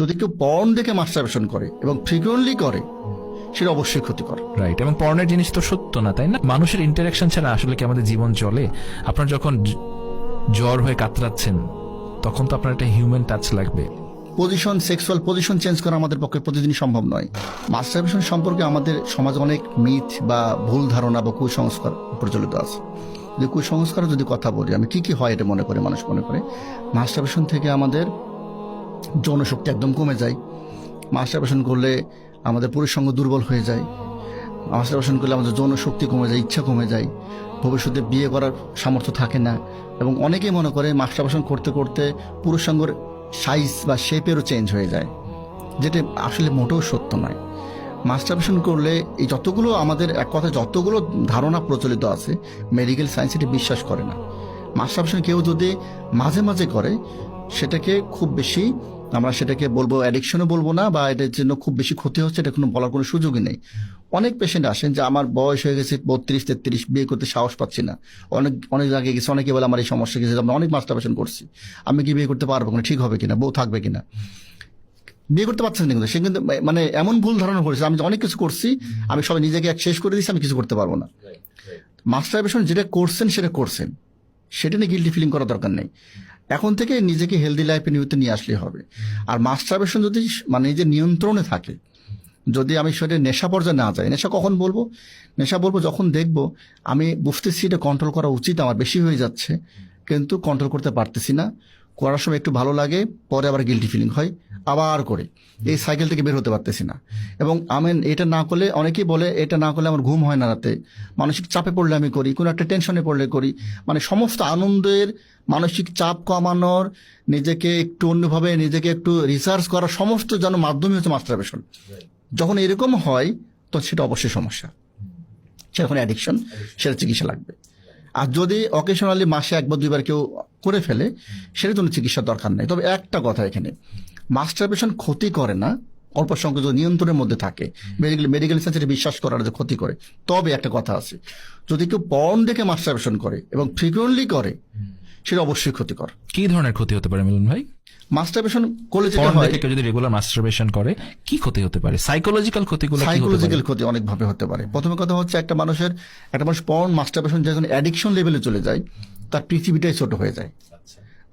যদি কেউ পর্ন দেখে মাস্টারবেশন করে এবং ফ্রিকুয়েন্টলি করে, সেটা অবশ্যই ক্ষতিকর। রাইট। এবং পর্নের জিনিস তো সত্য না, তাই না? মানুষের ইন্টারাকশন ছাড়া আসলে কি আমাদের জীবন চলে? আপনার যখন জ্বর হয়ে কাতরাচ্ছেন, তখন তো আপনার একটা হিউম্যান টাচ লাগবে। পজিশন, সেক্সুয়াল পজিশন চেঞ্জ করা আমাদের পক্ষে প্রতিদিনই সম্ভব নয়। মাস্টারবেশন সম্পর্কে আমাদের সমাজে অনেক মিথ বা ভুল ধারণা বা কুসংস্কার প্রচলিত আছে। যে কুসংস্কার যদি কথা বলি, আমি কি হয় এটা মনে করে মানুষ মনে করে মাস্টারবেশন থেকে আমাদের যৌনশক্তি একদম কমে যায়। মাস্টারবেশন করলে আমাদের পুরুষ সঙ্গ দুর্বল হয়ে যায়। মাস্টারবেশন করলে আমাদের যৌনশক্তি কমে যায়, ইচ্ছা কমে যায়, ভবিষ্যতে বিয়ে করার সামর্থ্য থাকে না। এবং অনেকেই মনে করে মাস্টারবেশন করতে করতে পুরুষ সঙ্গের সাইজ বা শেপেরও চেঞ্জ হয়ে যায়, যেটা আসলে মোটেও সত্য নয়। মাস্টারবেশন করলে এই যতগুলো আমাদের এক কথা যতগুলো ধারণা প্রচলিত আছে, মেডিকেল সায়েন্স এটি বিশ্বাস করে না। মাস্টারবেশন কেউ যদি মাঝে মাঝে করে, সেটাকে খুব বেশি আমরা সেটাকে বলবো অ্যাডিকশনও বলবো না, বা এটার জন্য খুব বেশি ক্ষতি হচ্ছে এটা কোনো বলার কোনো সুযোগই নেই। অনেক পেশেন্ট আসেন যে আমার বয়স হয়ে গেছে 32-33, বিয়ে করতে সাহস পাচ্ছি না, অনেক অনেক জায়গায় গেছে, অনেকে বলে আমার এই সমস্যা গেছে, আমরা অনেক মাস্টারবেশন করছি, আমি কি বিয়ে করতে পারবো কিনা, ঠিক হবে কিনা, বউ থাকবে কিনা, বিয়ে করতে পারছেন না। কিন্তু সে কিন্তু মানে এমন ভুল ধারণা করেছে, আমি অনেক কিছু করছি, আমি সবাই নিজেকে এক শেষ করে দিচ্ছি, আমি কিছু করতে পারবো না। মাস্টারবেশন যেটা করছেন সেটা করছেন, সেটা নিয়ে গিল্টি ফিলিং করার দরকার নেই। এখন থেকে নিজেকে হেলদি লাইফে নিয়ে আসলে হবে। আর মাস্টারবেশন যদি মানে নিজের নিয়ন্ত্রণে থাকে, যদি আমি সেটা নেশা পর্যায়ে না যাই, নেশা কখন বলবো? নেশা বলবো যখন দেখবো আমি বুঝতেছি এটা কন্ট্রোল করা উচিত, আমার বেশি হয়ে যাচ্ছে, কিন্তু কন্ট্রোল করতে পারতেছি না। করার সময় একটু ভালো লাগে, পরে আবার গিল্টি ফিলিং হয়, আবার করে এই সাইকেল থেকে বের হতে পারতেছি না। এবং আমি এটা না করলে, অনেকেই বলে এটা না করলে আমার ঘুম হয় না রাতে, মানসিক চাপে পড়লে আমি করি, কোনো একটা টেনশনে পড়লে করি। মানে সমস্ত আনন্দের, মানসিক চাপ কমানোর, নিজেকে একটু অন্যভাবে নিজেকে একটু রিসার্চ করার সমস্ত যেন মাধ্যমই হচ্ছে মাস্টারবেশন। যখন এরকম হয় তখন সেটা অবশ্যই সমস্যা, সেটা এখন অ্যাডিকশন, সেটা চিকিৎসা লাগবে। আর যদি অকেশনালি মাসে 1 বা 2 বার কেউ করে ফেলে, সেটার জন্য চিকিৎসার দরকার নেই। তবে একটা কথা এখানে, মাস্টারবেশন ক্ষতি করে না অল্প সংখ্যক যদি নিয়ন্ত্রণের মধ্যে থাকে। মেডিকেল সায়েন্স বিশ্বাস করার যে ক্ষতি করে। তবে একটা কথা আছে, যদি কেউ পর্ন দেখে মাস্টারবেশন করে এবং ফ্রিকুয়েন্টলি করে, সেটা অবশ্যই ক্ষতিকর। কি ধরনের ক্ষতি হতে পারে মিলন ভাই? মাস্টারবেশন করলে যেটা পর্ন হয়, দেখে কেউ যদি রেগুলার মাস্টারবেশন করে, কি ক্ষতি হতে পারে? সাইকোলজিক্যাল ক্ষতিগুলো কি হতে পারে? সাইকোলজিক্যাল ক্ষতি অনেকভাবে হতে পারে। প্রথমে কথা হচ্ছে, একটা মানুষ পর্ন মাস্টারবেশন যখন অ্যাডিকশন লেভেলে চলে যায়, তার পৃথিবীটাই ছোট হয়ে যায়।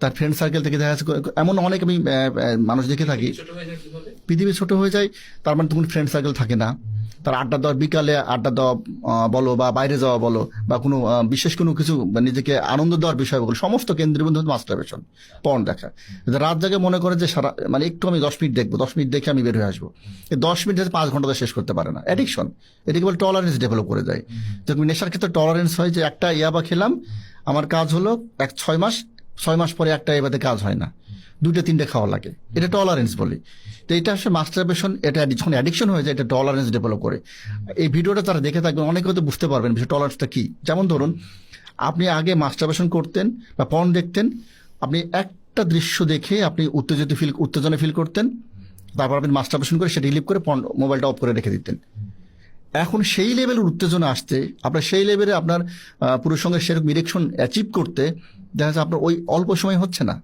তার ফ্রেন্ড সার্কেল থেকে দেখা যাচ্ছে, এমন অনেক আমি মানুষ দেখে থাকি, পৃথিবী ছোট হয়ে যায়। তার মানে তখন ফ্রেন্ড সার্কেল থাকে না, তার আড্ডা দেওয়ার, বিকালে আড্ডা দেওয়া বলো বা বাইরে যাওয়া বলো, বা কোনো বিশেষ কোনো কিছু নিজেকে আনন্দ দেওয়ার বিষয় বলো, সমস্ত কেন্দ্রবিন্দু মাস্টারবেশন, পর্ন দেখা। রাত জাগে মনে করে যে সারা মানে একটু আমি 10 মিনিট দেখবো, 10 মিনিট দেখে আমি বের হয়ে আসবো। এই 10 মিনিট 5 ঘন্টা শেষ করতে পারে না। অ্যাডিকশন, এটাকে বলে টলারেন্স ডেভেলপ করে দেয়। যখন নেশার ক্ষেত্রে টলারেন্স হয়, যে একটা ইয়াবা খেলাম, আমার কাজ হলো 6 মাস পরে একটা এবারে কাজ হয় না, 2-3টে খাওয়া লাগে, এটা টলারেন্স বলি। তো এটা আসলে মাস্টারবেশন, এটা যখন অ্যাডিকশন হয়ে যায়, এটা টলারেন্স ডেভেলপ করে। এই ভিডিওটা তারা দেখে থাকবেন, অনেকে হয়তো বুঝতে পারবেন বিষয় টলারেন্সটা কি। যেমন ধরুন, আপনি আগে মাস্টারবেশন করতেন বা পর্ন দেখতেন, আপনি একটা দৃশ্য দেখে আপনি উত্তেজনা ফিল করতেন, তারপর আপনি মাস্টারবেশন করে সেটা রিলিভ করে মোবাইলটা অফ করে রেখে দিতেন। এখন সেই লেভেলের উত্তেজনা আসতে, আপনার সেই লেভেলে আপনার পুরুষ সঙ্গে সেরকম ইরেকশন অ্যাচিভ করতে দেখা যাচ্ছে আপনার ওই অল্প সময় হচ্ছে না।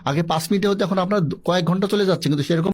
আগে 5 মিনিটে হতে এখন আপনার কয়েক ঘন্টা চলে যাচ্ছে, কিন্তু সেরকম